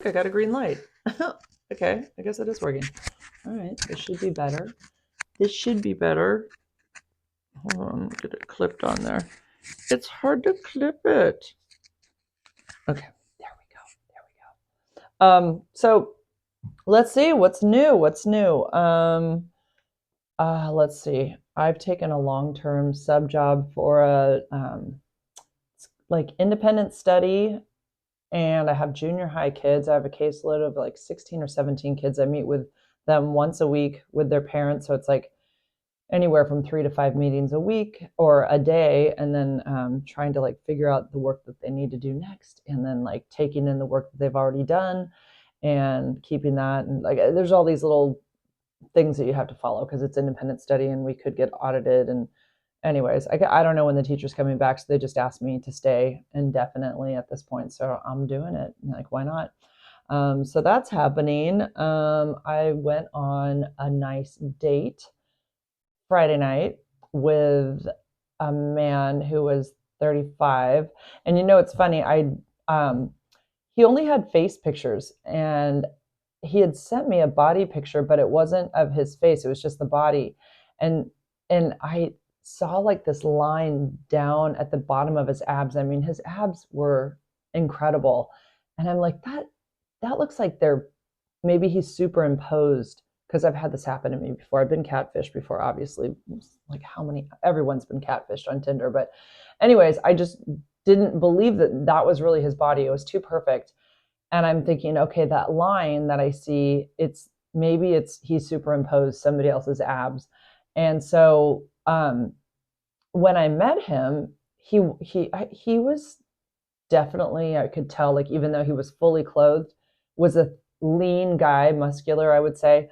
I got a green light. Okay, I guess it is working. All right, this should be better. This should be better. Hold on, get it clipped on there. It's hard to clip it. Okay, there we go. So let's see what's new. What's new? Let's see. I've taken a long-term sub job for a like independent study, and I have junior high kids. I have a caseload of like 16 or 17 kids. I meet with them once a week with their parents, so it's like anywhere from 3 to 5 meetings a week or a day, and then trying to like figure out the work that they need to do next, and then like taking in the work that they've already done and keeping that. And like there's all these little things that you have to follow because it's independent study and we could get audited. And anyways, I don't know when the teacher's coming back, so they just asked me to stay indefinitely at this point, so I'm doing it. Like, why not? So that's happening. I went on a nice date Friday night with a man who was 35. And it's funny, he only had face pictures, and he had sent me a body picture, but it wasn't of his face, it was just the body. And I saw like this line down at the bottom of his abs. I mean, his abs were incredible. And I'm like, that looks like maybe he's superimposed, because I've had this happen to me before. I've been catfished before, obviously. Like, everyone's been catfished on Tinder. But anyways, I just didn't believe that was really his body. It was too perfect. And I'm thinking, okay, that line that I see, maybe he superimposed somebody else's abs. And so when I met him, he was definitely, I could tell, like, even though he was fully clothed, was a lean guy, muscular, I would say,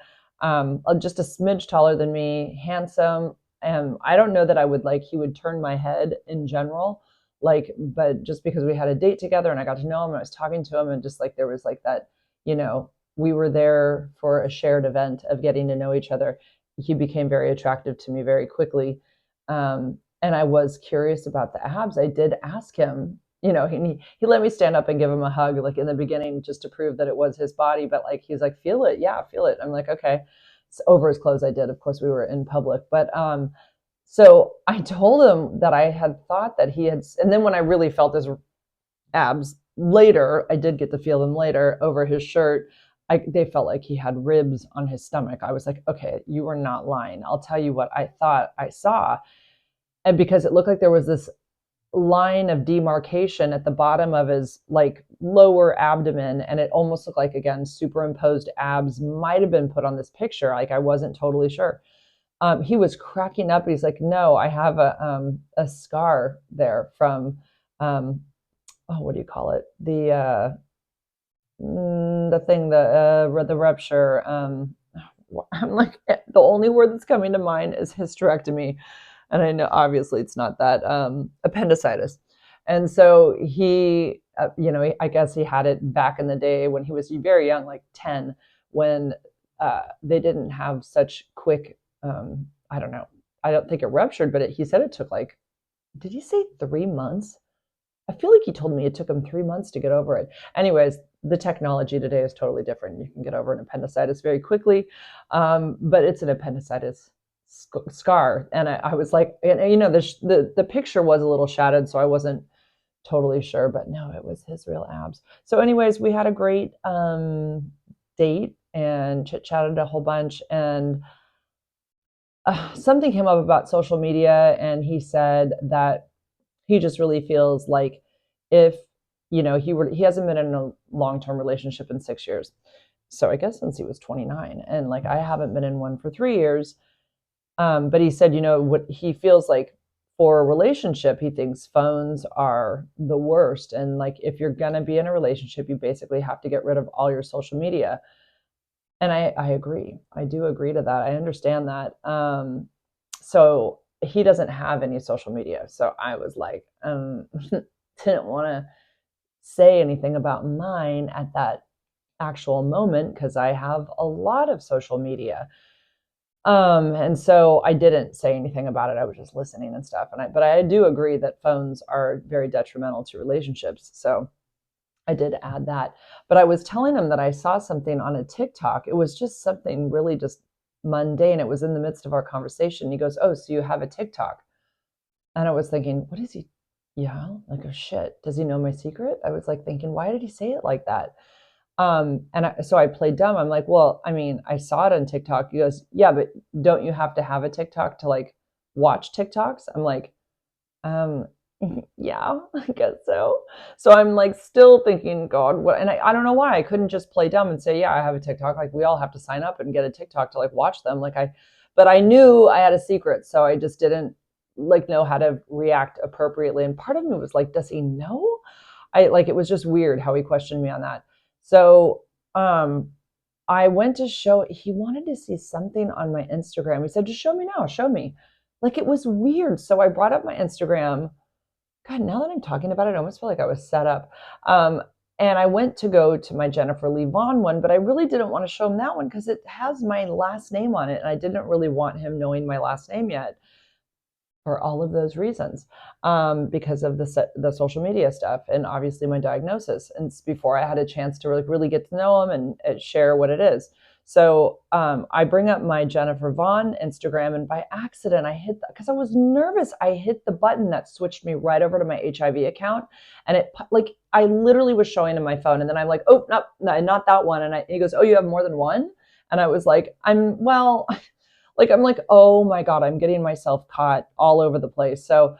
just a smidge taller than me, handsome. And I don't know that he would turn my head in general, but just because we had a date together and I got to know him and I was talking to him, and just like there was like that, we were there for a shared event of getting to know each other. He became very attractive to me very quickly. And I was curious about the abs. I did ask him, he let me stand up and give him a hug, like in the beginning, just to prove that it was his body. But like, he's like, feel it. Yeah, feel it. I'm like, okay. So over his clothes, I did. Of course, we were in public. But so I told him that I had thought that he had, and then when I really felt his abs later, I did get to feel them later over his shirt. They felt like he had ribs on his stomach. I was like, okay, you are not lying. I'll tell you what I thought I saw. And because it looked like there was this line of demarcation at the bottom of his like lower abdomen, and it almost looked like, again, superimposed abs might have been put on this picture. Like, I wasn't totally sure. He was cracking up. He's like, no, I have a scar there from what do you call it, the thing, the rupture. I'm like, the only word that's coming to mind is hysterectomy. And I know obviously it's not that, appendicitis. And so he, I guess he had it back in the day when he was very young, like 10, when they didn't have such quick, I don't know. I don't think it ruptured, but he said it took like, did he say 3 months? I feel like he told me it took him 3 months to get over it. Anyways, the technology today is totally different. You can get over an appendicitis very quickly, but it's an appendicitis scar. And I was like, and the picture was a little shadowed, so I wasn't totally sure, but no, it was his real abs. So anyways, we had a great date and chit-chatted a whole bunch, and something came up about social media, and he said that he just really feels like, if he hasn't been in a long-term relationship in 6 years, so I guess since he was 29, and like I haven't been in one for 3 years. But he said, what he feels like for a relationship, he thinks phones are the worst. And like, if you're going to be in a relationship, you basically have to get rid of all your social media. And I agree. I do agree to that. I understand that. So he doesn't have any social media. So I was like, didn't want to say anything about mine at that actual moment, because I have a lot of social media. And so I didn't say anything about it. I was just listening and stuff. But I do agree that phones are very detrimental to relationships. So I did add that. But I was telling him that I saw something on a TikTok. It was just something really just mundane. It was in the midst of our conversation. He goes, "Oh, so you have a TikTok?" And I was thinking, what is he? Yeah, like, oh shit, does he know my secret? I was like thinking, why did he say it like that? So I played dumb. I'm like, well, I mean, I saw it on TikTok. He goes, yeah, but don't you have to have a TikTok to like watch TikToks? I'm like, um, yeah, I guess so. So I'm like still thinking, God, what? And I don't know why I couldn't just play dumb and say, yeah, I have a TikTok. Like we all have to sign up and get a TikTok to like watch them. But I knew I had a secret, so I just didn't like know how to react appropriately. And part of me was like, does he know? It was just weird how he questioned me on that. So um, I went to show. He wanted to see something on my Instagram. He said, just show me now. Show me. Like it was weird. So I brought up my Instagram. God, now that I'm talking about it, I almost feel like I was set up. Um, and I went to go to my Jennifer Lee Vaughn one, but I really didn't want to show him that one because it has my last name on it. And I didn't really want him knowing my last name yet for all of those reasons, because of the social media stuff and obviously my diagnosis. And it's before I had a chance to really get to know him and share what it is. So I bring up my Jennifer Vaughn Instagram, and by accident I hit because I was nervous. I hit the button that switched me right over to my HIV account, and it like I literally was showing him my phone, and then I'm like, oh, no, not that one. And he goes, oh, you have more than one? And I was like, I'm like, oh my God, I'm getting myself caught all over the place. So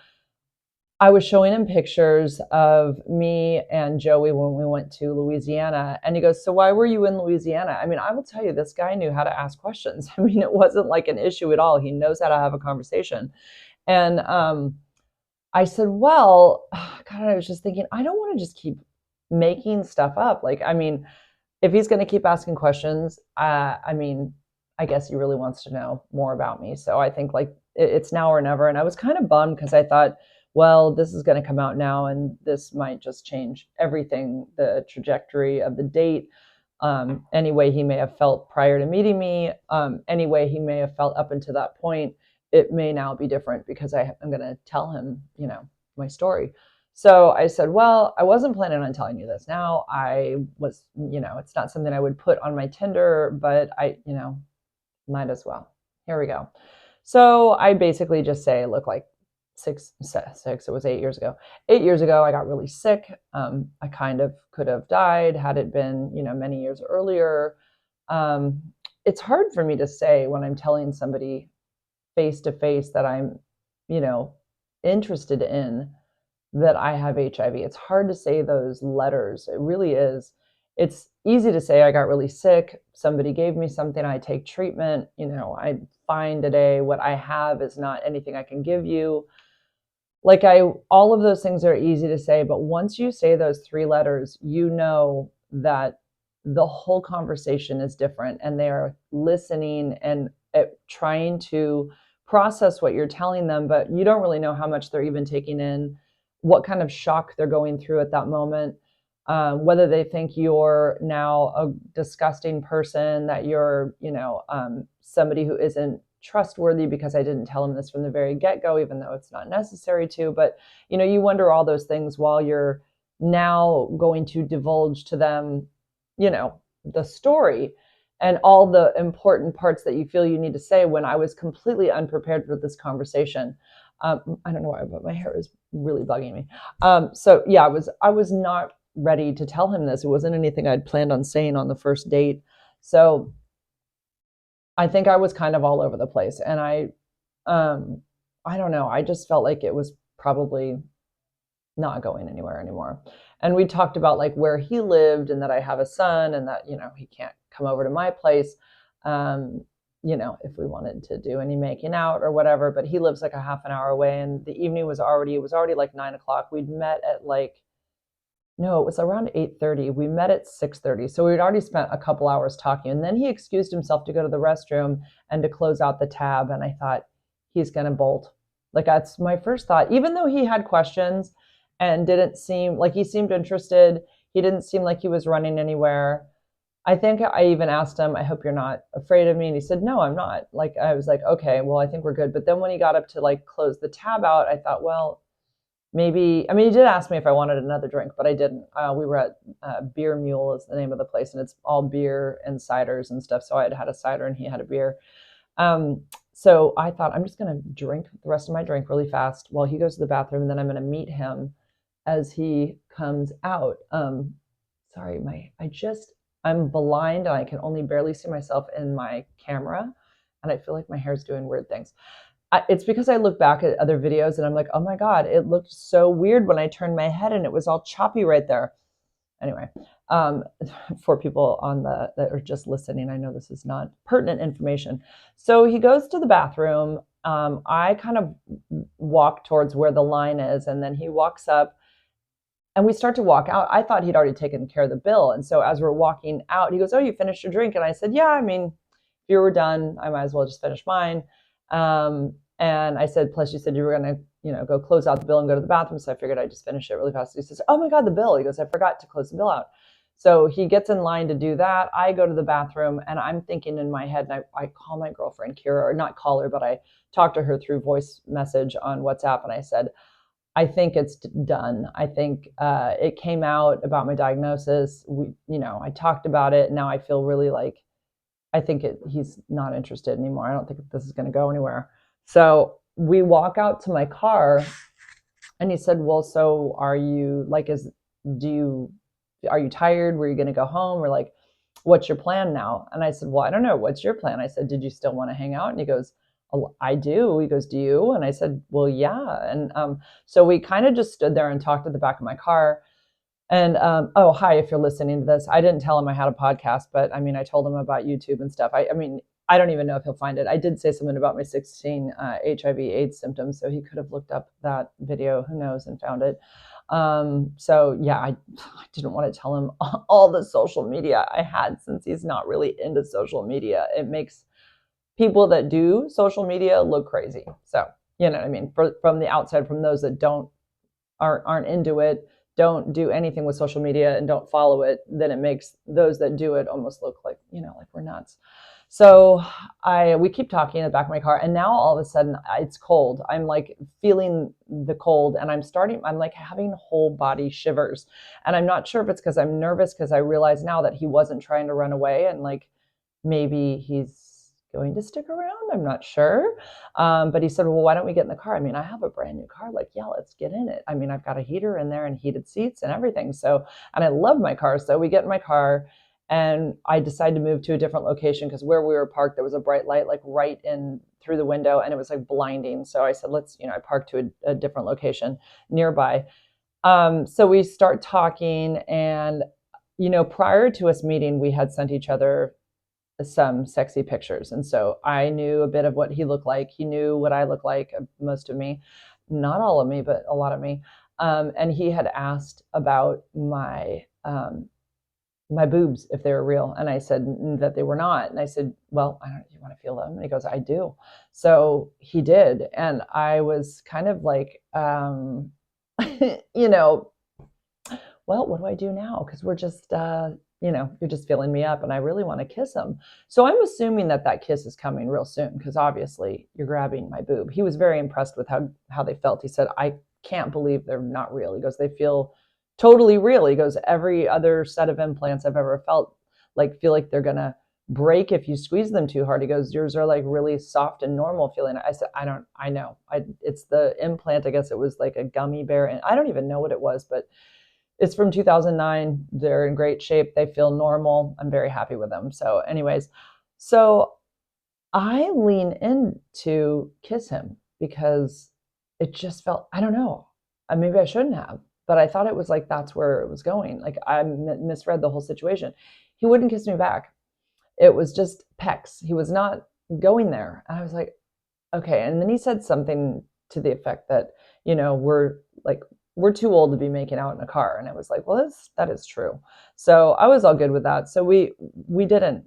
I was showing him pictures of me and Joey when we went to Louisiana. And he goes, so why were you in Louisiana? I mean, I will tell you, this guy knew how to ask questions. I mean, it wasn't like an issue at all. He knows how to have a conversation. And I said, well, God, I was just thinking, I don't want to just keep making stuff up. Like, I mean, if he's going to keep asking questions, I mean, I guess he really wants to know more about me. So I think like it's now or never. And I was kind of bummed because I thought, well, this is going to come out now and this might just change everything, the trajectory of the date. Any way he may have felt prior to meeting me, any way he may have felt up until that point, it may now be different because I'm going to tell him, my story. So I said, well, I wasn't planning on telling you this now. I was, it's not something I would put on my Tinder, but might as well. Here we go. So I basically just say, look, like six, it was 8 years ago. 8 years ago, I got really sick. I kind of could have died had it been, many years earlier. It's hard for me to say when I'm telling somebody face to face that I'm, interested in that I have HIV. It's hard to say those letters. It really is. It's easy to say I got really sick. Somebody gave me something. I take treatment. I'm fine today. What I have is not anything I can give you. All of those things are easy to say, but once you say those three letters, you know that the whole conversation is different and they are listening and trying to process what you're telling them, but you don't really know how much they're even taking in, what kind of shock they're going through at that moment, whether they think you're now a disgusting person, that you're, somebody who isn't trustworthy because I didn't tell them this from the very get-go, even though it's not necessary to. But, you wonder all those things while you're now going to divulge to them, the story and all the important parts that you feel you need to say, when I was completely unprepared for this conversation. I don't know why, but my hair is really bugging me. So yeah, I was not ready to tell him this. It wasn't anything I'd planned on saying on the first date. So I think I was kind of all over the place, and I don't know. I just felt like it was probably not going anywhere anymore. And we talked about like where he lived and that I have a son and that, he can't come over to my place, if we wanted to do any making out or whatever, but he lives like a half an hour away, and the evening was already like 9 o'clock. We'd met at no, it was around 8:30. We met at 6:30. So we'd already spent a couple hours talking. And then he excused himself to go to the restroom and to close out the tab. And I thought, he's going to bolt. Like, that's my first thought. Even though he had questions and didn't seem like he seemed interested, he didn't seem like he was running anywhere. I think I even asked him, I hope you're not afraid of me. And he said, no, I'm not. Like, I was like, okay, well, I think we're good. But then when he got up to like close the tab out, I thought, well, maybe, I mean, he did ask me if I wanted another drink, but I didn't. We were at Beer Mule is the name of the place, and it's all beer and ciders and stuff. So I had a cider and he had a beer. Um, so I thought I'm just going to drink the rest of my drink really fast while he goes to the bathroom, and then I'm going to meet him as he comes out. Sorry, I'm blind and I can only barely see myself in my camera, and I feel like my hair's doing weird things. It's because I look back at other videos and I'm like, oh my God, it looked so weird when I turned my head and it was all choppy right there. Anyway, um, for people that are just listening, I know this is not pertinent information. So he goes to the bathroom. I kind of walk towards where the line is, and then he walks up and we start to walk out. I thought he'd already taken care of the bill. And so as we're walking out, he goes, oh, you finished your drink? And I said, yeah, I mean, if you were done, I might as well just finish mine. And I said, plus you said you were going to, go close out the bill and go to the bathroom. So I figured I'd just finish it really fast. He says, oh my God, the bill. He goes, I forgot to close the bill out. So he gets in line to do that. I go to the bathroom and I'm thinking in my head, and I call my girlfriend, Kira, or not call her, but I talked to her through voice message on WhatsApp. And I said, I think it's done. I think it came out about my diagnosis. I talked about it. Now I feel really like, I think he's not interested anymore. I don't think this is going to go anywhere. So we walk out to my car and he said, well, so are you like, are you tired? Were you going to go home? Or like, what's your plan now? And I said, well, I don't know. What's your plan? I said, did you still want to hang out? And he goes, oh, I do. He goes, do you? And I said, well, yeah. And so we kind of just stood there and talked at the back of my car. And oh, hi, if you're listening to this, I didn't tell him I had a podcast, but I mean, I told him about YouTube and stuff. I mean, I don't even know if he'll find it. I did say something about my 16 HIV/AIDS symptoms, so he could have looked up that video, who knows, and found it. So yeah, I didn't want to tell him all the social media I had, since he's not really into social media. It makes people that do social media look crazy. So, you know what I mean? From the outside, from those that aren't into it, don't do anything with social media and don't follow it, then it makes those that do it almost look like, like we're nuts. So we keep talking in the back of my car, and now all of a sudden it's cold. I'm like feeling the cold, and I'm like having whole body shivers. And I'm not sure if it's because I'm nervous, because I realize now that he wasn't trying to run away, and like maybe he's going to stick around. I'm not sure. But he said, well, why don't we get in the car? I mean, I have a brand new car. Like, yeah, let's get in it. I mean, I've got a heater in there and heated seats and everything. So, and I love my car. So we get in my car and I decide to move to a different location, because where we were parked, there was a bright light like right in through the window, and it was like blinding. So I said, I parked to a different location nearby. So we start talking, and, prior to us meeting, we had sent each other some sexy pictures. And so I knew a bit of what he looked like. He knew what I look like, most of me, not all of me, but a lot of me. And he had asked about my boobs, if they were real. And I said that they were not. And I said, well, I don't know, do you want to feel them? And he goes, I do. So he did. And I was kind of like, well, what do I do now? Because we're just, you're just filling me up and I really want to kiss him. So I'm assuming that kiss is coming real soon, because obviously you're grabbing my boob. He was very impressed with how they felt. He said, I can't believe they're not real. He goes, they feel totally real. He goes, every other set of implants I've ever felt feel like they're going to break if you squeeze them too hard. He goes, yours are like really soft and normal feeling. I said, I know. It's the implant. I guess it was like a gummy bear. And I don't even know what it was, but it's from 2009. They're in great shape. They feel normal. I'm very happy with them. So anyways, so I lean in to kiss him because it just felt, I don't know, maybe I shouldn't have, but I thought it was like, that's where it was going. Like I misread the whole situation. He wouldn't kiss me back. It was just pecks. He was not going there. And I was like, okay. And then he said something to the effect that, we're too old to be making out in a car. And I was like, well, that is true. So I was all good with that. So we didn't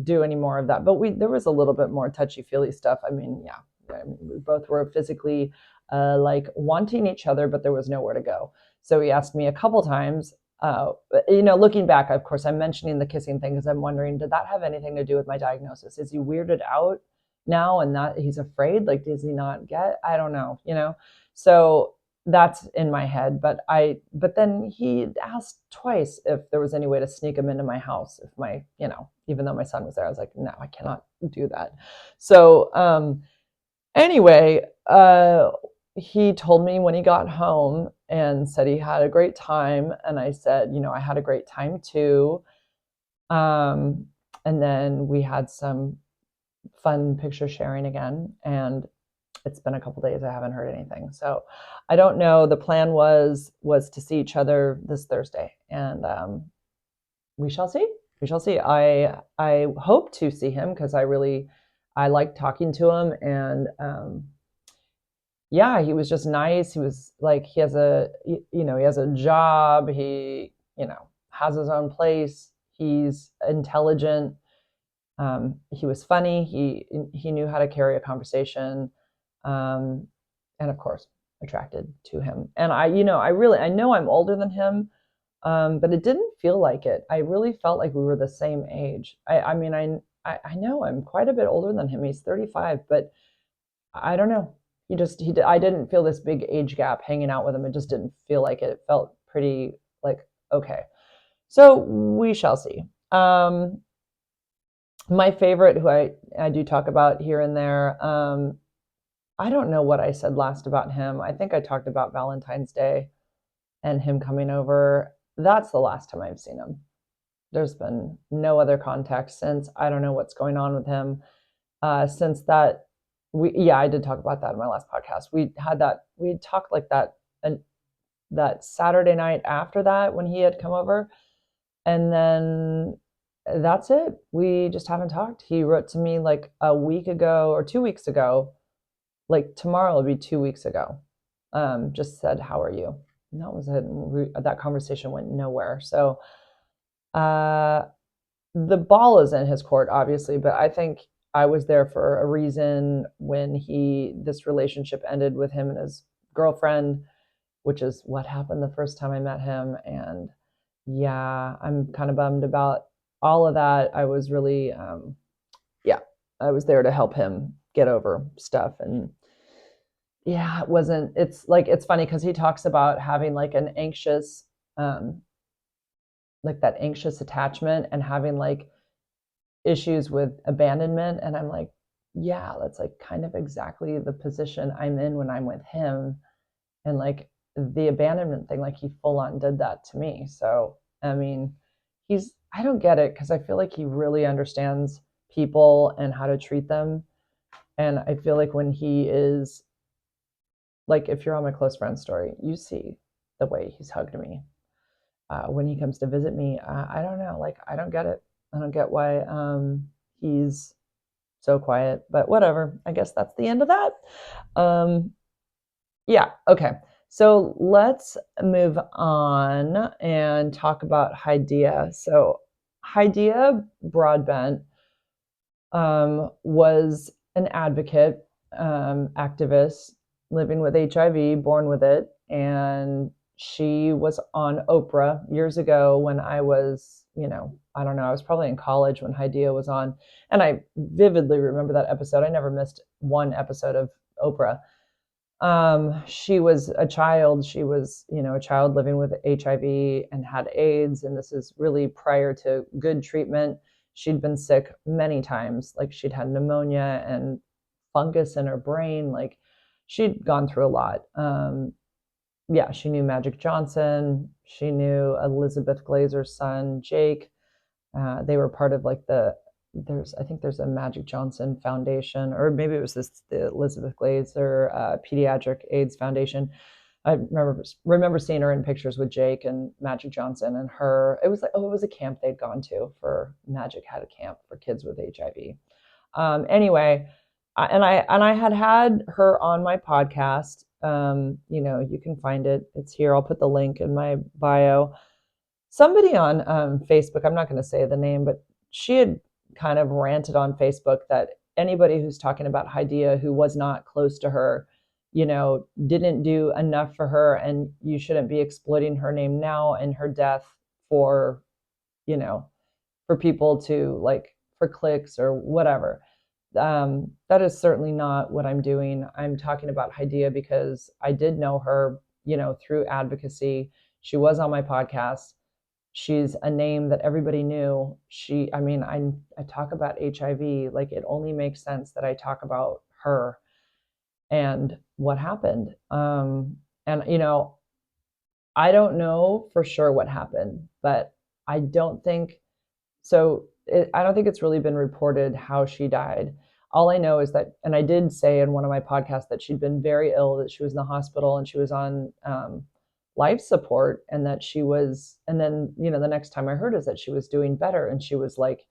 do any more of that, but there was a little bit more touchy-feely stuff. I mean, yeah, we both were physically wanting each other, but there was nowhere to go. So he asked me a couple times, looking back, of course, I'm mentioning the kissing thing because I'm wondering, did that have anything to do with my diagnosis? Is he weirded out now and that he's afraid? Like, does he not get? I don't know, So that's in my head. But then he asked twice if there was any way to sneak him into my house. If my, even though my son was there, I was like, no, I cannot do that. So, anyway, he told me when he got home and said he had a great time. And I said, I had a great time too. And then we had some fun picture sharing again. And it's been a couple days. I haven't heard anything. So I don't know. The plan was to see each other this Thursday. And we shall see. We shall see. I hope to see him because I like talking to him. And yeah, he was just nice. He was like, he has a job. He, has his own place. He's intelligent. He was funny. He knew how to carry a conversation, and of course, attracted to him. And I know I'm older than him, but it didn't feel like it. I really felt like we were the same age. I mean, I know I'm quite a bit older than him. He's 35, but I don't know. I didn't feel this big age gap hanging out with him. It just didn't feel like it. It felt pretty like okay. So we shall see. My favorite, who I do talk about here and there, I don't know what I said last about him. I think I talked about Valentine's Day and him coming over. That's the last time I've seen him. There's been no other contact since. I don't know what's going on with him. Since that, I did talk about that in my last podcast. We talked like that, and that Saturday night after that when he had come over, and then that's it. We just haven't talked. He wrote to me like a week ago or 2 weeks ago. Like tomorrow will be 2 weeks ago. Just said, "How are you?" And that was it. That conversation went nowhere. So the ball is in his court, obviously, but I think I was there for a reason when this relationship ended with him and his girlfriend, which is what happened the first time I met him. And yeah, I'm kind of bummed about all of that. I was really, I was there to help him get over stuff. And yeah, it's funny because he talks about having like an anxious, like that anxious attachment and having like issues with abandonment. And I'm like, yeah, that's like kind of exactly the position I'm in when I'm with him. And like the abandonment thing, like he full on did that to me. So, I mean, I don't get it because I feel like he really understands people and how to treat them. And I feel like when he is, like, if you're on my close friend story, you see the way he's hugged me. When he comes to visit me, I don't know. Like, I don't get it. I don't get why he's so quiet, but whatever. I guess that's the end of that. Yeah, okay. So let's move on and talk about Hydeia. So Hydeia Broadbent was an advocate, activist, living with HIV, born with it, and she was on Oprah years ago when I was, I don't know, I was probably in college when Hydeia was on, and I vividly remember that episode. I never missed one episode of Oprah. She was a child. She was, a child living with HIV and had AIDS, and this is really prior to good treatment. She'd been sick many times. Like she'd had pneumonia and fungus in her brain. Like she'd gone through a lot. Yeah, she knew Magic Johnson. She knew Elizabeth Glazer's son, Jake. They were part of like I think there's a Magic Johnson Foundation, or maybe it was the Elizabeth Glazer Pediatric AIDS Foundation. I remember seeing her in pictures with Jake and Magic Johnson and her. It was like, it was a camp they'd gone to for Magic had a camp for kids with HIV. Anyway, and I had her on my podcast. You can find it. It's here. I'll put the link in my bio. Somebody on Facebook, I'm not going to say the name, but she had kind of ranted on Facebook that anybody who's talking about Hydeia who was not close to her, didn't do enough for her, and you shouldn't be exploiting her name now and her death for, for people to like, for clicks or whatever. That is certainly not what I'm doing. I'm talking about Hydeia because I did know her through advocacy. She was on my podcast. She's a name that everybody knew. I talk about HIV, like it only makes sense that I talk about her and what happened. And I don't know for sure what happened, but I don't think so. I don't think it's really been reported how she died. All I know is that, and I did say in one of my podcasts that she'd been very ill, that she was in the hospital and she was on life support, and that she was, and then, the next time I heard is that she was doing better. And she was like,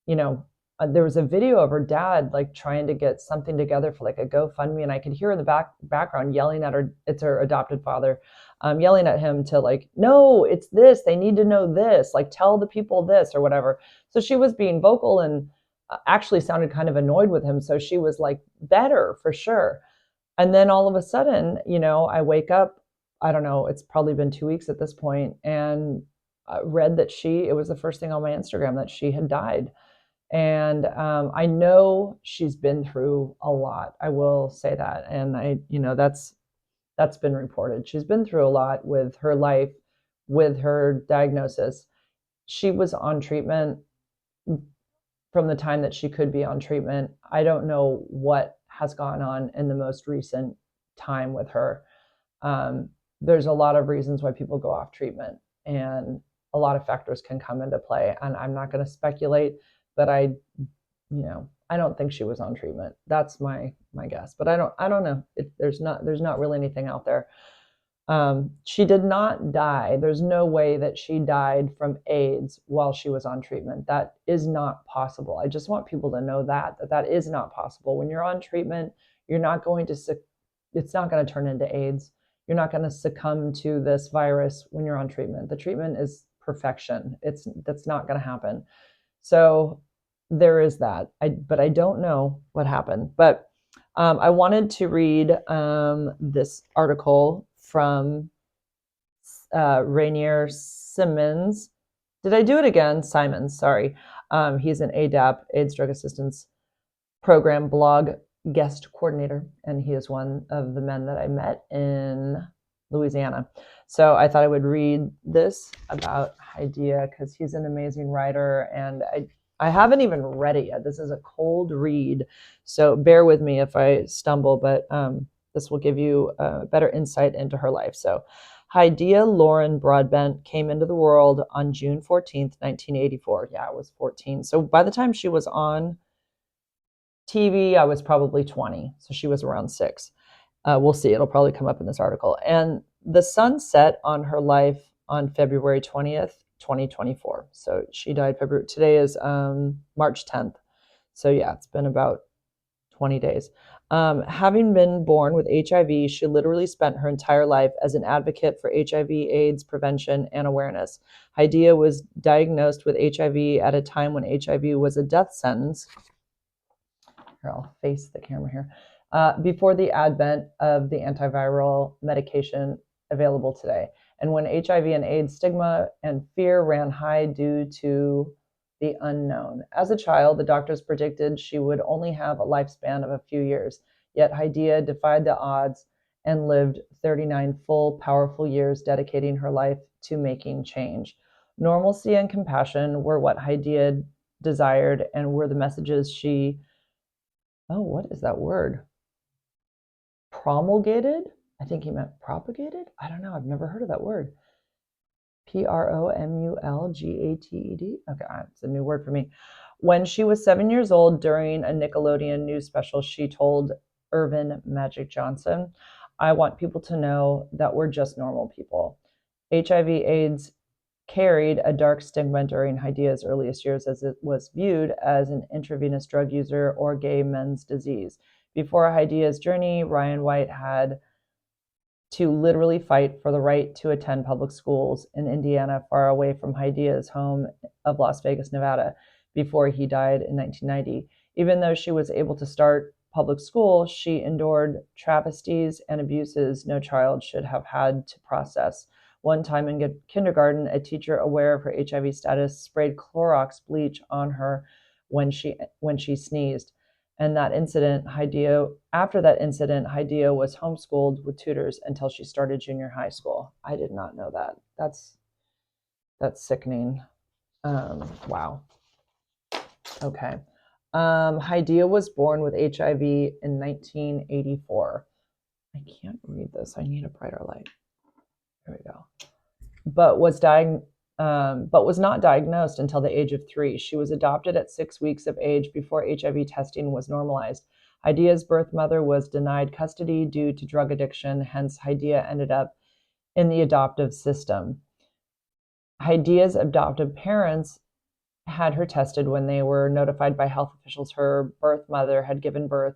you know, there was a video of her dad like trying to get something together for like a GoFundMe, and I could hear in the background yelling at her. It's her adopted father, yelling at him to like, no, it's this. They need to know this. Like, tell the people this or whatever. So she was being vocal and actually sounded kind of annoyed with him. So she was like better for sure. And then all of a sudden, I wake up. I don't know. It's probably been 2 weeks at this point, and read that it was the first thing on my Instagram that she had died. And I know she's been through a lot. I will say that. And that's been reported. She's been through a lot with her life, with her diagnosis. She was on treatment from the time that she could be on treatment. I don't know what has gone on in the most recent time with her. There's a lot of reasons why people go off treatment, and a lot of factors can come into play. And I'm not going to speculate, but I don't think she was on treatment. That's my guess, but I don't know. There's not really anything out there. She did not die. There's no way that she died from AIDS while she was on treatment. That is not possible. I just want people to know that is not possible. When you're on treatment, you're not going to, it's not going to turn into AIDS. You're not going to succumb to this virus when you're on treatment. The treatment is perfection. That's not going to happen. So there is that. But I don't know what happened. But I wanted to read this article from Rainier Simmons. Did I do it again? Simons, sorry. He's an ADAP, AIDS Drug Assistance Program blog guest coordinator, and he is one of the men that I met in Louisiana. So I thought I would read this about Hydeia because he's an amazing writer, and I haven't even read it yet. This is a cold read, so bear with me if I stumble, but this will give you a better insight into her life. So Hydeia Lauren Broadbent came into the world on June 14th, 1984. Yeah, I was 14. So by the time she was on TV, I was probably 20. So she was around 6. We'll see. It'll probably come up in this article. And the sun set on her life on February 20th, 2024. So she died February. Today is March 10th. So yeah, it's been about 20 days. Having been born with HIV, she literally spent her entire life as an advocate for HIV/AIDS prevention and awareness. Hydeia was diagnosed with HIV at a time when HIV was a death sentence. Here, I'll face the camera here. Before the advent of the antiviral medication available today, and when HIV and AIDS stigma and fear ran high due to the unknown. As a child, the doctors predicted she would only have a lifespan of a few years, yet Hydeia defied the odds and lived 39 full, powerful years, dedicating her life to making change. Normalcy and compassion were what Hydeia desired and were the messages she, what is that word? Promulgated? I think he meant propagated? I don't know. I've never heard of that word. Promulgated. Okay, it's a new word for me. When she was 7 years old, during a Nickelodeon news special, she told Irvin Magic Johnson, "I want people to know that we're just normal people." HIV/AIDS carried a dark stigma during Hydea's earliest years, as it was viewed as an intravenous drug user or gay men's disease. Before Hydea's journey, Ryan White had to literally fight for the right to attend public schools in Indiana, far away from Hydea's home of Las Vegas, Nevada, before he died in 1990. Even though she was able to start public school, she endured travesties and abuses no child should have had to process. One time in kindergarten, a teacher aware of her HIV status sprayed Clorox bleach on her when she sneezed. And after that incident, Hydeia was homeschooled with tutors until she started junior high school. I did not know that. That's sickening. Wow. Okay. Hydeia was born with HIV in 1984. I can't read this. I need a brighter light. There we go. But was not diagnosed until the age of 3. She was adopted at 6 weeks of age before HIV testing was normalized. Hydia's birth mother was denied custody due to drug addiction, hence Hydeia ended up in the adoptive system. Hydeia's adoptive parents had her tested when they were notified by health officials her birth mother had given birth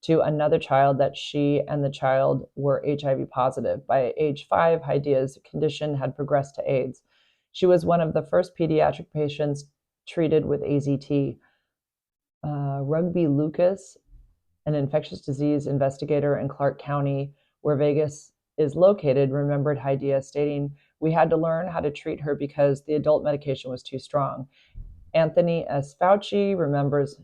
to another child, that she and the child were HIV positive. By age 5, Hydeia's condition had progressed to AIDS. She was one of the first pediatric patients treated with AZT. Rugby Lucas, an infectious disease investigator in Clark County, where Vegas is located, remembered Hydeia, stating, "We had to learn how to treat her because the adult medication was too strong." Anthony S. Fauci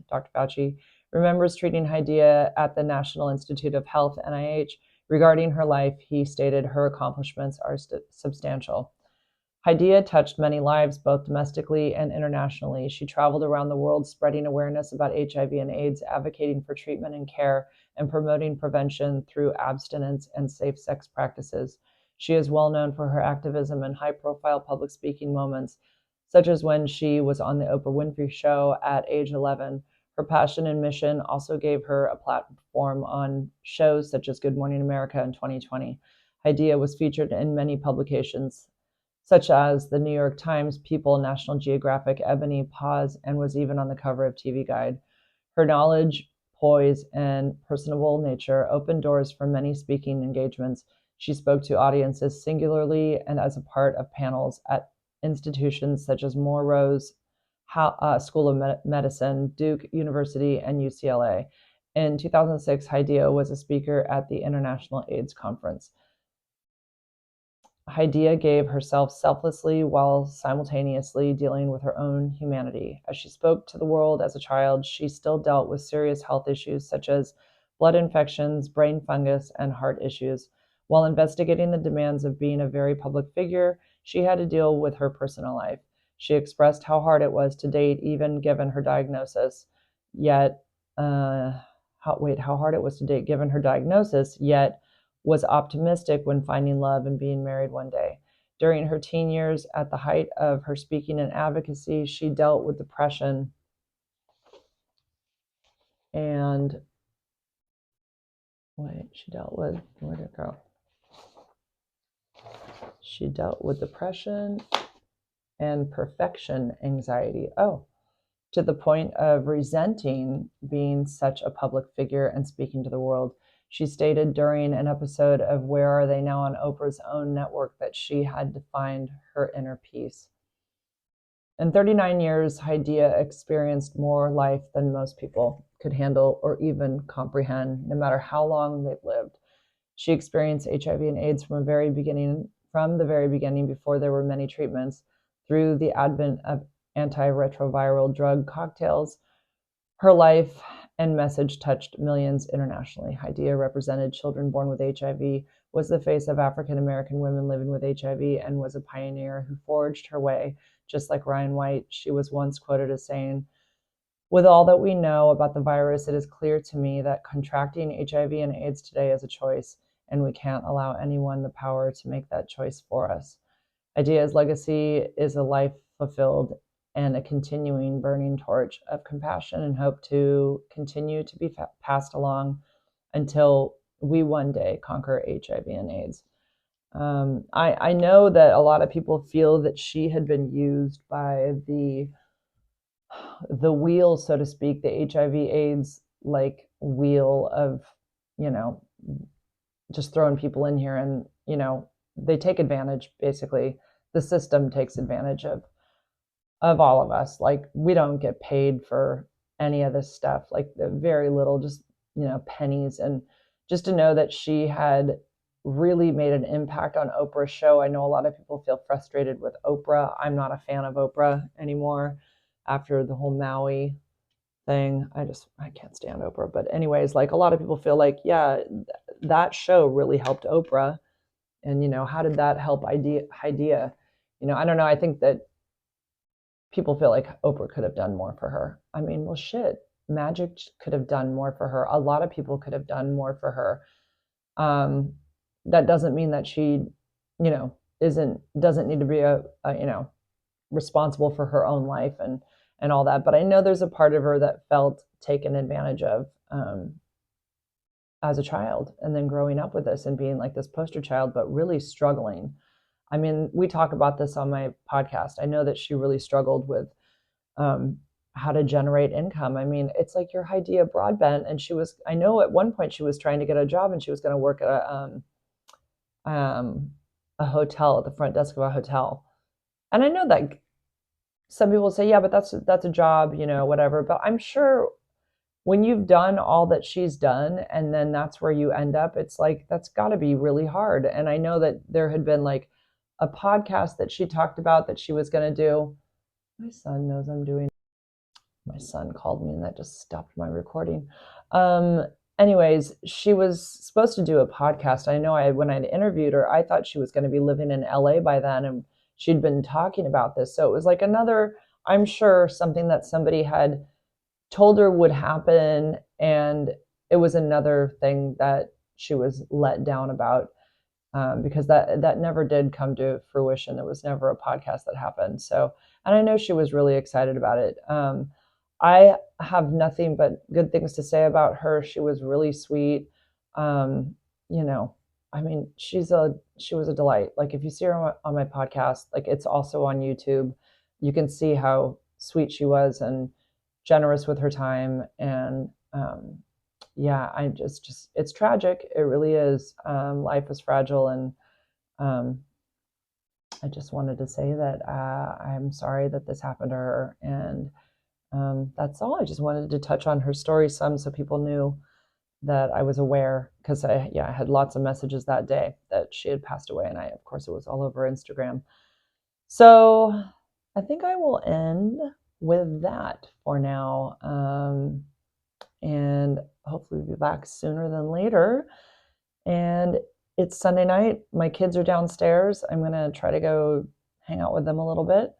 Dr. Fauci remembers treating Hydeia at the National Institute of Health, NIH. Regarding her life, he stated, "Her accomplishments are substantial." Hydeia touched many lives, both domestically and internationally. She traveled around the world spreading awareness about HIV and AIDS, advocating for treatment and care, and promoting prevention through abstinence and safe sex practices. She is well known for her activism and high-profile public speaking moments, such as when she was on the Oprah Winfrey Show at age 11. Her passion and mission also gave her a platform on shows such as Good Morning America in 2020. Hydeia was featured in many publications, such as the New York Times, People, National Geographic, Ebony, Pause, and was even on the cover of TV Guide. Her knowledge, poise, and personable nature opened doors for many speaking engagements. She spoke to audiences singularly and as a part of panels at institutions such as Moore Rose School of Medicine, Duke University, and UCLA. In 2006, Hydeia was a speaker at the International AIDS Conference. Hydeia gave herself selflessly while simultaneously dealing with her own humanity. As she spoke to the world as a child, she still dealt with serious health issues such as blood infections, brain fungus, and heart issues. While investigating the demands of being a very public figure, she had to deal with her personal life. She expressed how hard it was to date, even given her diagnosis. How hard it was to date given her diagnosis, yet was optimistic when finding love and being married one day. During her teen years, at the height of her speaking and advocacy, she dealt with depression and where'd it go? She dealt with depression and perfection anxiety. To the point of resenting being such a public figure and speaking to the world. She stated during an episode of Where Are They Now on Oprah's own network that she had to find her inner peace. In 39 years, Hydeia experienced more life than most people could handle or even comprehend, no matter how long they've lived. She experienced HIV and AIDS from the very beginning, before there were many treatments, through the advent of antiretroviral drug cocktails. Her life and message touched millions internationally. Hydeia represented children born with HIV, was the face of African American women living with HIV, and was a pioneer who forged her way. Just like Ryan White, she was once quoted as saying, "With all that we know about the virus, it is clear to me that contracting HIV and AIDS today is a choice, and we can't allow anyone the power to make that choice for us." Hydea's legacy is a life fulfilled and a continuing burning torch of compassion and hope to continue to be passed along until we one day conquer HIV and AIDS. I know that a lot of people feel that she had been used by the wheel, so to speak, the HIV AIDS like wheel of, you know, just throwing people in here and, they take advantage, basically. The system takes advantage of all of us. Like, we don't get paid for any of this stuff, like very little, just, pennies. And just to know that she had really made an impact on Oprah's show. I know a lot of people feel frustrated with Oprah. I'm not a fan of Oprah anymore after the whole Maui thing. I can't stand Oprah. But anyways, like a lot of people feel like, yeah, that show really helped Oprah. And, how did that help Hydeia? I don't know. I think that people feel like Oprah could have done more for her. I mean, well, shit. Magic could have done more for her. A lot of people could have done more for her. Um, that doesn't mean that she, doesn't need to be responsible for her own life and all that. But I know there's a part of her that felt taken advantage of as a child, and then growing up with this and being like this poster child, but really struggling. I mean, we talk about this on my podcast. I know that she really struggled with how to generate income. I mean, it's like your Hydeia Broadbent, and I know at one point she was trying to get a job, and she was going to work at a hotel, at the front desk of a hotel. And I know that some people say, yeah, but that's a job, whatever. But I'm sure when you've done all that she's done, and then that's where you end up, it's like, that's got to be really hard. And I know that there had been like a podcast that she talked about that she was going to do. My son knows I'm doing. My son called me and that just stopped my recording. Anyways, she was supposed to do a podcast. I know when I'd interviewed her, I thought she was going to be living in LA by then, and she'd been talking about this. So it was like another, I'm sure, something that somebody had told her would happen, and it was another thing that she was let down about, because that never did come to fruition. There was never a podcast that happened. So, and I know she was really excited about it. I have nothing but good things to say about her. She was really sweet. I mean, she was a delight. Like if you see her on my podcast, like it's also on YouTube, you can see how sweet she was and generous with her time. And yeah, I just it's tragic. It really is. Life is fragile, and I just wanted to say that I'm sorry that this happened to her, and that's all. I just wanted to touch on her story some, so people knew that I was aware, because I had lots of messages that day that she had passed away, and of course it was all over Instagram. So I think I will end with that for now, and hopefully we'll be back sooner than later. And it's Sunday night. My kids are downstairs. I'm gonna try to go hang out with them a little bit,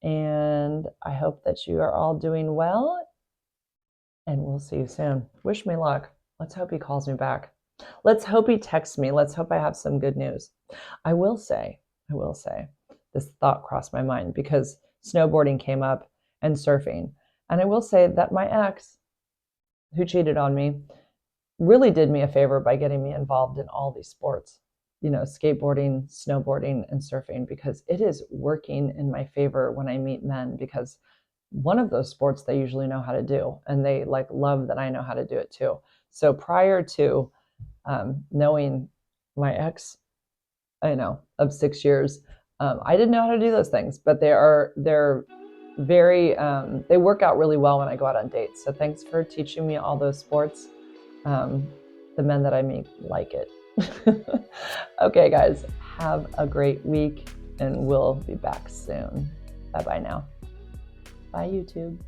and I hope that you are all doing well, and we'll see you soon. Wish me luck. Let's hope he calls me back. Let's hope he texts me. Let's hope I have some good news. I will say, this thought crossed my mind because snowboarding came up and surfing. And I will say that my ex, who cheated on me, really did me a favor by getting me involved in all these sports, skateboarding, snowboarding, and surfing, because it is working in my favor when I meet men, because one of those sports they usually know how to do, and they like love that I know how to do it too. So prior to knowing my ex, of 6 years, I didn't know how to do those things, but they're very, they work out really well when I go out on dates. So thanks for teaching me all those sports. The men that I meet like it. Okay, guys, have a great week, and we'll be back soon. Bye-bye now. Bye, YouTube.